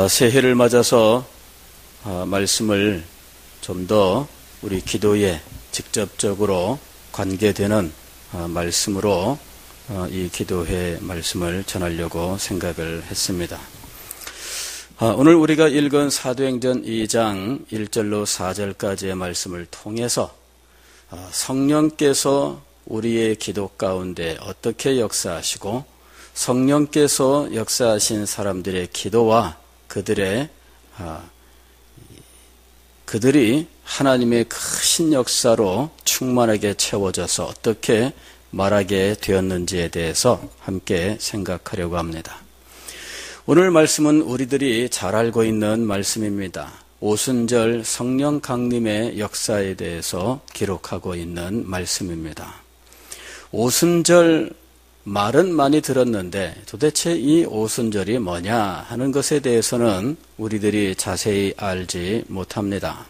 새해를 맞아서 말씀을 좀 더 우리 기도에 직접적으로 관계되는 말씀으로 이 기도회 말씀을 전하려고 생각을 했습니다. 오늘 우리가 읽은 사도행전 2장 1절로 4절까지의 말씀을 통해서 성령께서 우리의 기도 가운데 어떻게 역사하시고 성령께서 역사하신 사람들의 기도와 그들이 하나님의 크신 역사로 충만하게 채워져서 어떻게 말하게 되었는지에 대해서 함께 생각하려고 합니다. 오늘 말씀은 우리들이 잘 알고 있는 말씀입니다. 오순절 성령 강림의 역사에 대해서 기록하고 있는 말씀입니다. 오순절 말은 많이 들었는데 도대체 이 오순절이 뭐냐 하는 것에 대해서는 우리들이 자세히 알지 못합니다.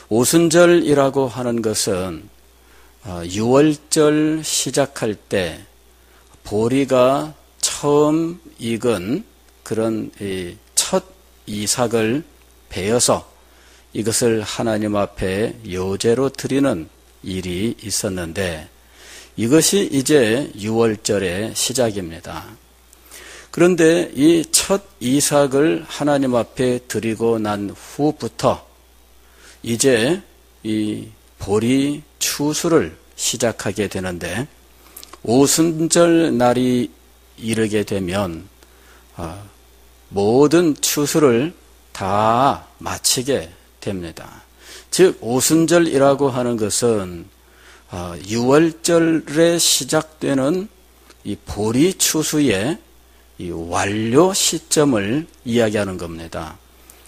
오순절이라고 하는 것은 6월절 시작할 때 보리가 처음 익은 그런 첫 이삭을 베어서 이것을 하나님 앞에 요제로 드리는 일이 있었는데 이것이 이제 6월절의 시작입니다. 그런데 이 첫 이삭을 하나님 앞에 드리고 난 후부터 이제 이 보리 추수를 시작하게 되는데 오순절 날이 이르게 되면 모든 추수를 다 마치게 됩니다. 즉 오순절이라고 하는 것은 6월절에 시작되는 이 보리 추수의 이 완료 시점을 이야기하는 겁니다.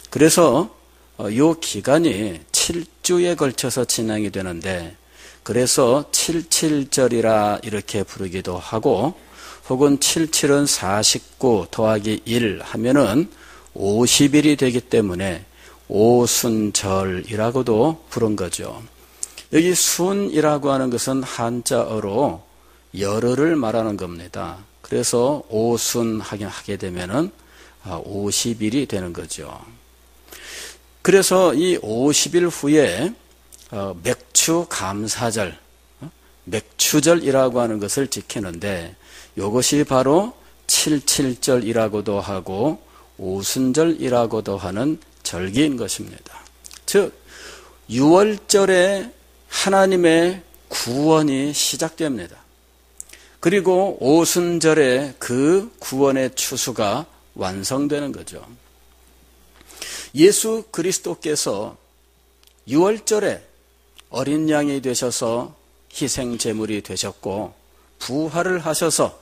그래서 이 기간이 7주에 걸쳐서 진행이 되는데 그래서 77절이라 이렇게 부르기도 하고 혹은 77은 49 더하기 1 하면은 50일이 되기 때문에 오순절이라고도 부른 거죠. 여기 순이라고 하는 것은 한자어로 열흘을 말하는 겁니다. 그래서 오순 하게 되면은 50일이 되는 거죠. 그래서 이 50일 후에 맥추 감사절, 맥추절이라고 하는 것을 지키는데 이것이 바로 77절이라고도 하고 오순절이라고도 하는 절기인 것입니다. 즉 6월절에 하나님의 구원이 시작됩니다. 그리고 오순절에 그 구원의 추수가 완성되는 거죠. 예수 그리스도께서 6월절에 어린 양이 되셔서 희생 제물이 되셨고 부활을 하셔서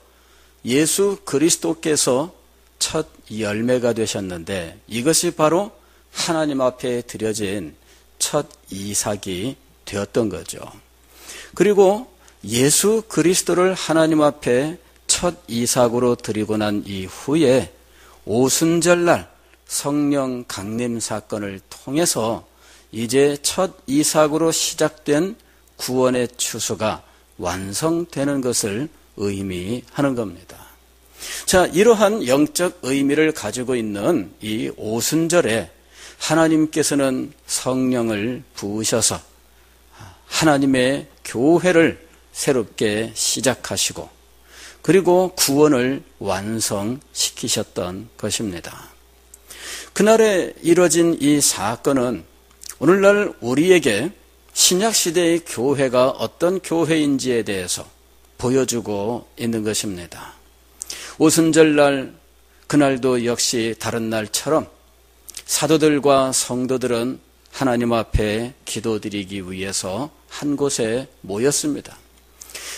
예수 그리스도께서 첫 열매가 되셨는데 이것이 바로 하나님 앞에 드려진 첫 이삭이 되었던 거죠. 그리고 예수 그리스도를 하나님 앞에 첫 이삭으로 드리고 난 이후에 오순절날 성령 강림 사건을 통해서 이제 첫 이삭으로 시작된 구원의 추수가 완성되는 것을 의미하는 겁니다. 자, 이러한 영적 의미를 가지고 있는 이 오순절에 하나님께서는 성령을 부으셔서 하나님의 교회를 새롭게 시작하시고 그리고 구원을 완성시키셨던 것입니다. 그날에 이뤄진 이 사건은 오늘날 우리에게 신약시대의 교회가 어떤 교회인지에 대해서 보여주고 있는 것입니다. 오순절날 그날도 역시 다른 날처럼 사도들과 성도들은 하나님 앞에 기도드리기 위해서 한 곳에 모였습니다.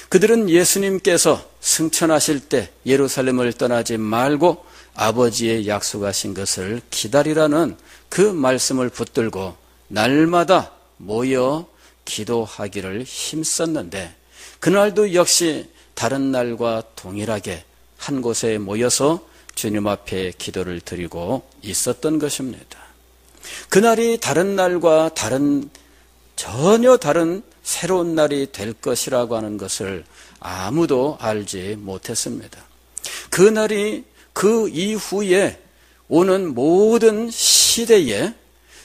그들은 예수님께서 승천하실 때 예루살렘을 떠나지 말고 아버지의 약속하신 것을 기다리라는 그 말씀을 붙들고 날마다 모여 기도하기를 힘썼는데 그날도 역시 다른 날과 동일하게 한 곳에 모여서 주님 앞에 기도를 드리고 있었던 것입니다. 그날이 다른 날과 전혀 다른 새로운 날이 될 것이라고 하는 것을 아무도 알지 못했습니다. 그날이 그 이후에 오는 모든 시대에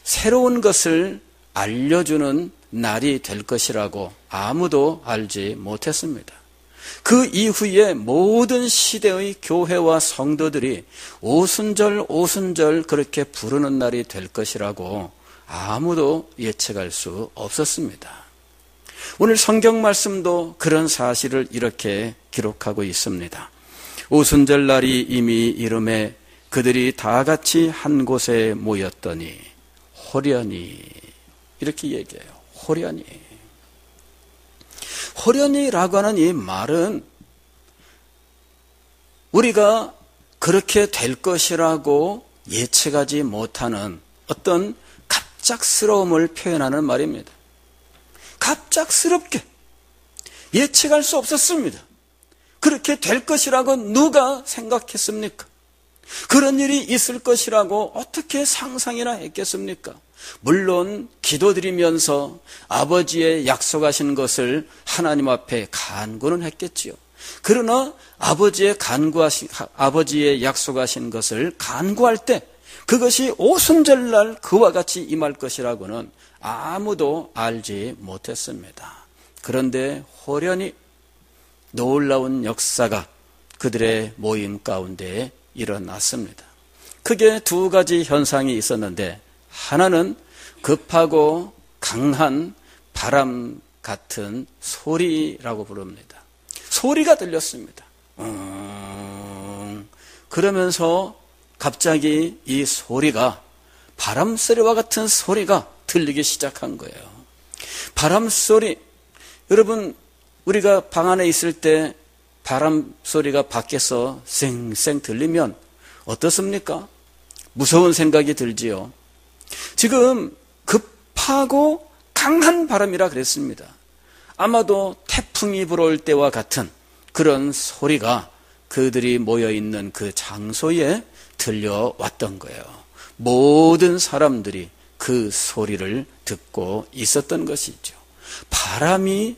새로운 것을 알려주는 날이 될 것이라고 아무도 알지 못했습니다. 그 이후에 모든 시대의 교회와 성도들이 오순절 오순절 그렇게 부르는 날이 될 것이라고 아무도 예측할 수 없었습니다. 오늘 성경 말씀도 그런 사실을 이렇게 기록하고 있습니다. 오순절 날이 이미 이름에 그들이 다 같이 한 곳에 모였더니 호련히, 이렇게 얘기해요. 호련히. 호련히라고 하는 이 말은 우리가 그렇게 될 것이라고 예측하지 못하는 어떤 갑작스러움을 표현하는 말입니다. 갑작스럽게 예측할 수 없었습니다. 그렇게 될 것이라고 누가 생각했습니까? 그런 일이 있을 것이라고 어떻게 상상이나 했겠습니까? 물론 기도드리면서 아버지의 약속하신 것을 하나님 앞에 간구는 했겠지요. 그러나 아버지의 약속하신 것을 간구할 때 그것이 오순절날 그와 같이 임할 것이라고는 아무도 알지 못했습니다. 그런데 호련히 놀라운 역사가 그들의 모임 가운데 일어났습니다. 크게 두 가지 현상이 있었는데, 하나는 급하고 강한 바람 같은 소리라고 부릅니다. 소리가 들렸습니다. 그러면서 갑자기 이 소리가 바람 소리와 같은 소리가 들리기 시작한 거예요. 바람 소리, 여러분 우리가 방 안에 있을 때 바람 소리가 밖에서 쌩쌩 들리면 어떻습니까? 무서운 생각이 들지요. 지금 급하고 강한 바람이라 그랬습니다. 아마도 태풍이 불어올 때와 같은 그런 소리가 그들이 모여있는 그 장소에 들려왔던 거예요. 모든 사람들이 그 소리를 듣고 있었던 것이죠. 바람이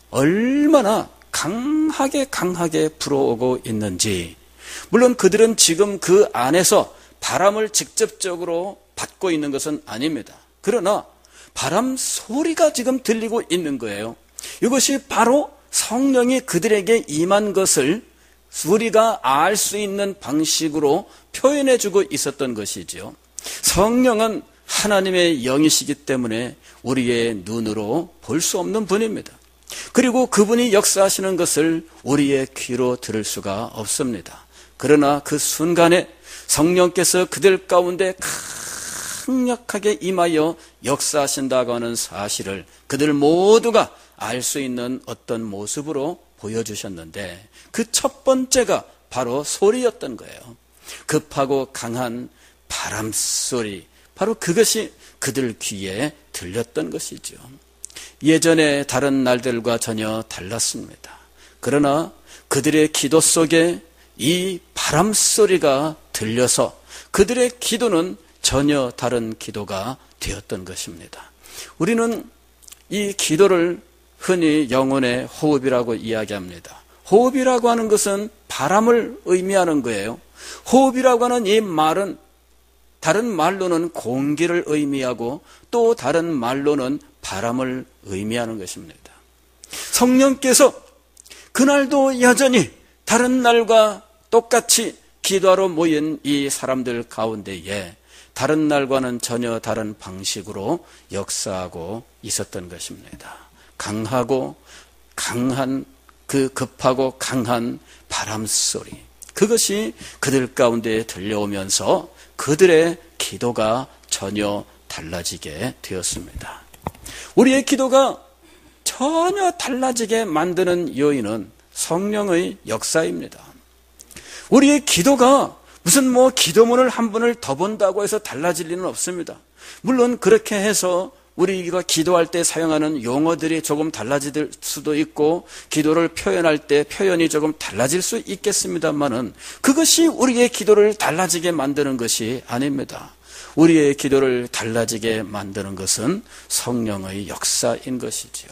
얼마나 강하게 불어오고 있는지, 물론 그들은 지금 그 안에서 바람을 직접적으로 받고 있는 것은 아닙니다. 그러나 바람 소리가 지금 들리고 있는 거예요. 이것이 바로 성령이 그들에게 임한 것을 우리가 알 수 있는 방식으로 표현해주고 있었던 것이지요. 성령은 하나님의 영이시기 때문에 우리의 눈으로 볼 수 없는 분입니다. 그리고 그분이 역사하시는 것을 우리의 귀로 들을 수가 없습니다. 그러나 그 순간에 성령께서 그들 가운데 강력하게 임하여 역사하신다고 하는 사실을 그들 모두가 알 수 있는 어떤 모습으로 보여주셨는데, 그 첫 번째가 바로 소리였던 거예요. 급하고 강한 바람 소리, 바로 그것이 그들 귀에 들렸던 것이죠. 예전에 다른 날들과 전혀 달랐습니다. 그러나 그들의 기도 속에 이 바람 소리가 들려서 그들의 기도는 전혀 다른 기도가 되었던 것입니다. 우리는 이 기도를 흔히 영혼의 호흡이라고 이야기합니다. 호흡이라고 하는 것은 바람을 의미하는 거예요. 호흡이라고 하는 이 말은 다른 말로는 공기를 의미하고 또 다른 말로는 바람을 의미하는 것입니다. 성령께서 그날도 여전히 다른 날과 똑같이 기도하러 모인 이 사람들 가운데에 다른 날과는 전혀 다른 방식으로 역사하고 있었던 것입니다. 강하고 강한 그 급하고 강한 바람 소리, 그것이 그들 가운데 들려오면서 그들의 기도가 전혀 달라지게 되었습니다. 우리의 기도가 전혀 달라지게 만드는 요인은 성령의 역사입니다. 우리의 기도가 무슨 기도문을 한 번을 더 본다고 해서 달라질 리는 없습니다. 물론 그렇게 해서 우리가 기도할 때 사용하는 용어들이 조금 달라질 수도 있고 기도를 표현할 때 표현이 조금 달라질 수 있겠습니다만은 그것이 우리의 기도를 달라지게 만드는 것이 아닙니다. 우리의 기도를 달라지게 만드는 것은 성령의 역사인 것이지요.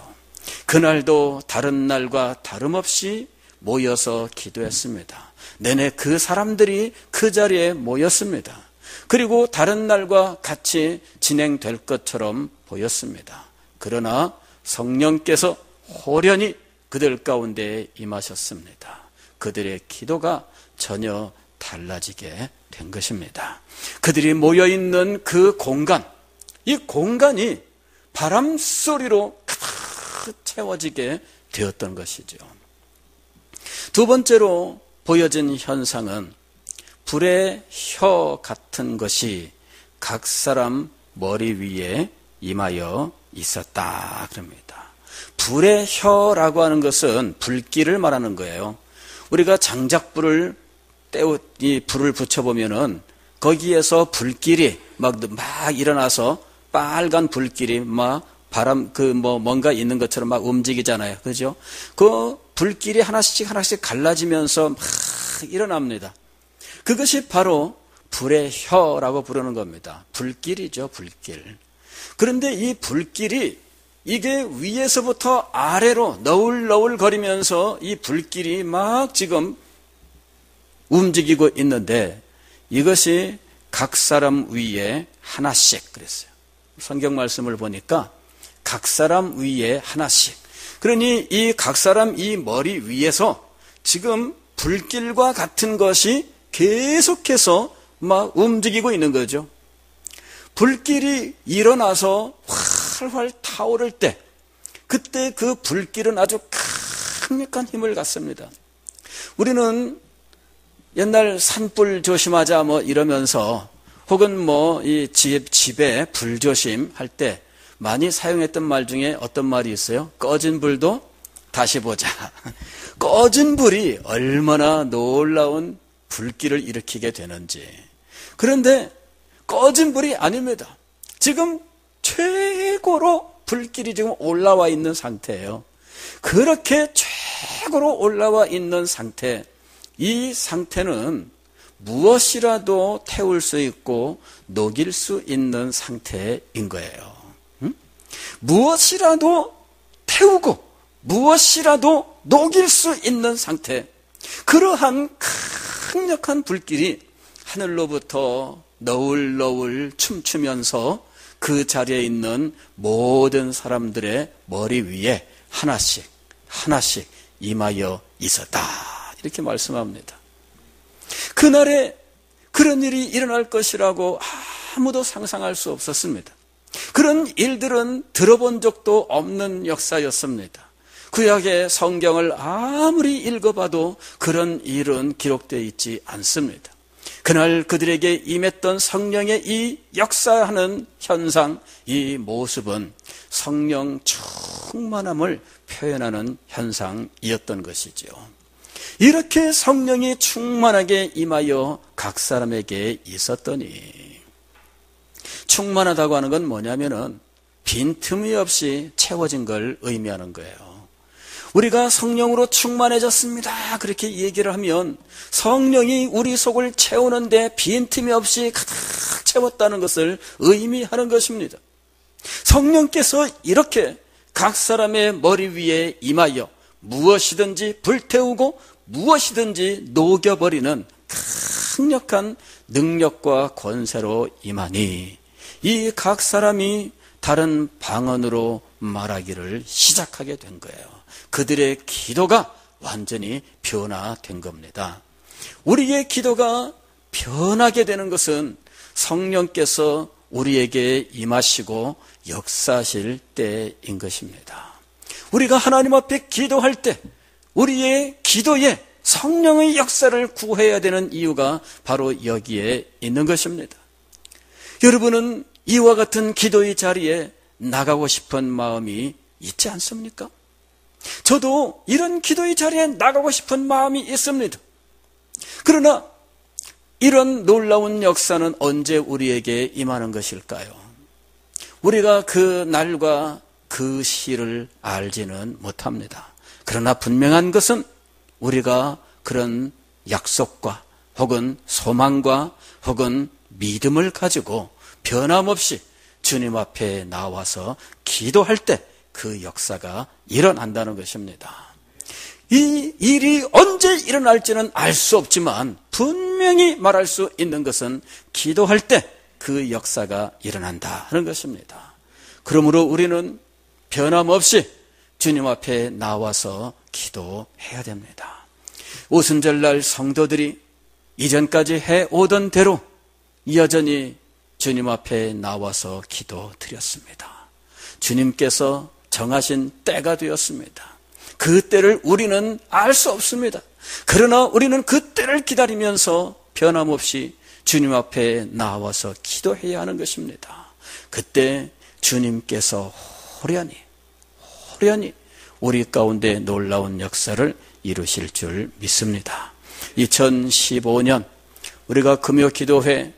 그날도 다른 날과 다름없이 모여서 기도했습니다. 내내 그 사람들이 그 자리에 모였습니다. 그리고 다른 날과 같이 진행될 것처럼 보였습니다. 그러나 성령께서 호련히 그들 가운데 임하셨습니다. 그들의 기도가 전혀 달라지게 된 것입니다. 그들이 모여있는 그 공간, 이 공간이 바람 소리로 가득 채워지게 되었던 것이죠. 두 번째로 보여진 현상은 불의 혀 같은 것이 각 사람 머리 위에 임하여 있었다 그럽니다. 불의 혀라고 하는 것은 불길을 말하는 거예요. 우리가 장작불을 이 불을 붙여보면은 거기에서 불길이 막 일어나서 빨간 불길이 막 바람 뭔가 있는 것처럼 막 움직이잖아요. 그죠? 그 불길이 하나씩 갈라지면서 막 일어납니다. 그것이 바로 불의 혀라고 부르는 겁니다. 불길이죠, 불길. 그런데 이 불길이 이게 위에서부터 아래로 너울너울 거리면서 이 불길이 막 지금 움직이고 있는데 이것이 각 사람 위에 하나씩 그랬어요. 성경 말씀을 보니까 각 사람 위에 하나씩. 그러니 이 각 사람 이 머리 위에서 지금 불길과 같은 것이 계속해서 막 움직이고 있는 거죠. 불길이 일어나서 활활 타오를 때 그때 그 불길은 아주 강력한 힘을 갖습니다. 우리는 옛날 산불 조심하자 이러면서 혹은 이 집에 불 조심할 때 많이 사용했던 말 중에 어떤 말이 있어요? 꺼진 불도 다시 보자. 꺼진 불이 얼마나 놀라운 불길을 일으키게 되는지. 그런데 꺼진 불이 아닙니다. 지금 최고로 불길이 지금 올라와 있는 상태예요. 그렇게 최고로 올라와 있는 상태, 이 상태는 무엇이라도 태울 수 있고 녹일 수 있는 상태인 거예요. 무엇이라도 태우고 무엇이라도 녹일 수 있는 상태, 그러한 강력한 불길이 하늘로부터 너울너울 춤추면서 그 자리에 있는 모든 사람들의 머리 위에 하나씩 임하여 있었다. 이렇게 말씀합니다. 그날에 그런 일이 일어날 것이라고 아무도 상상할 수 없었습니다. 그런 일들은 들어본 적도 없는 역사였습니다. 구약의 성경을 아무리 읽어봐도 그런 일은 기록되어 있지 않습니다. 그날 그들에게 임했던 성령의 이 역사하는 현상, 이 모습은 성령 충만함을 표현하는 현상이었던 것이죠. 이렇게 성령이 충만하게 임하여 각 사람에게 있었더니, 충만하다고 하는 건 뭐냐면은 빈틈이 없이 채워진 걸 의미하는 거예요. 우리가 성령으로 충만해졌습니다, 그렇게 얘기를 하면 성령이 우리 속을 채우는데 빈틈이 없이 가득 채웠다는 것을 의미하는 것입니다. 성령께서 이렇게 각 사람의 머리 위에 임하여 무엇이든지 불태우고 무엇이든지 녹여버리는 강력한 능력과 권세로 임하니 이 각 사람이 다른 방언으로 말하기를 시작하게 된 거예요. 그들의 기도가 완전히 변화된 겁니다. 우리의 기도가 변하게 되는 것은 성령께서 우리에게 임하시고 역사하실 때인 것입니다. 우리가 하나님 앞에 기도할 때 우리의 기도에 성령의 역사를 구해야 되는 이유가 바로 여기에 있는 것입니다. 여러분은 이와 같은 기도의 자리에 나가고 싶은 마음이 있지 않습니까? 저도 이런 기도의 자리에 나가고 싶은 마음이 있습니다. 그러나 이런 놀라운 역사는 언제 우리에게 임하는 것일까요? 우리가 그 날과 그 시를 알지는 못합니다. 그러나 분명한 것은 우리가 그런 약속과 혹은 소망과 혹은 믿음을 가지고 변함없이 주님 앞에 나와서 기도할 때 그 역사가 일어난다는 것입니다. 이 일이 언제 일어날지는 알 수 없지만 분명히 말할 수 있는 것은 기도할 때 그 역사가 일어난다 하는 것입니다. 그러므로 우리는 변함없이 주님 앞에 나와서 기도해야 됩니다. 오순절날 성도들이 이전까지 해오던 대로 여전히 주님 앞에 나와서 기도드렸습니다. 주님께서 정하신 때가 되었습니다. 그 때를 우리는 알 수 없습니다. 그러나 우리는 그 때를 기다리면서 변함없이 주님 앞에 나와서 기도해야 하는 것입니다. 그때 주님께서 호련히 우리 가운데 놀라운 역사를 이루실 줄 믿습니다. 2015년 우리가 금요 기도회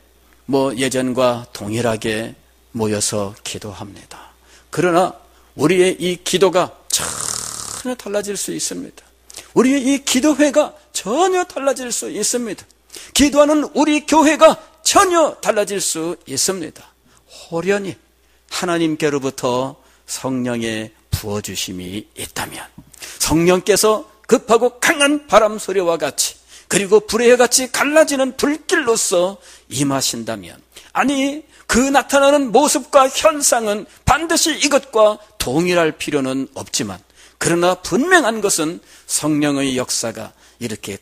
예전과 동일하게 모여서 기도합니다. 그러나 우리의 이 기도가 전혀 달라질 수 있습니다. 우리의 이 기도회가 전혀 달라질 수 있습니다. 기도하는 우리 교회가 전혀 달라질 수 있습니다. 호련히 하나님께로부터 성령의 부어주심이 있다면, 성령께서 급하고 강한 바람 소리와 같이, 그리고 불의 같이 갈라지는 불길로서 임하신다면, 아니 그 나타나는 모습과 현상은 반드시 이것과 동일할 필요는 없지만, 그러나 분명한 것은 성령의 역사가 이렇게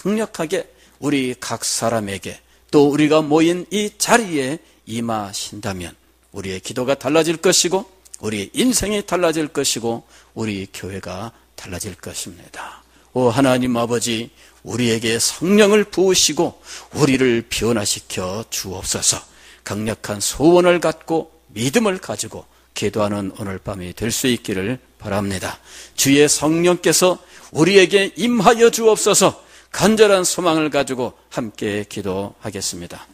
강력하게 우리 각 사람에게, 또 우리가 모인 이 자리에 임하신다면 우리의 기도가 달라질 것이고, 우리의 인생이 달라질 것이고, 우리 교회가 달라질 것입니다. 오 하나님 아버지, 우리에게 성령을 부으시고 우리를 변화시켜 주옵소서. 강력한 소원을 갖고 믿음을 가지고 기도하는 오늘 밤이 될 수 있기를 바랍니다. 주의 성령께서 우리에게 임하여 주옵소서. 간절한 소망을 가지고 함께 기도하겠습니다.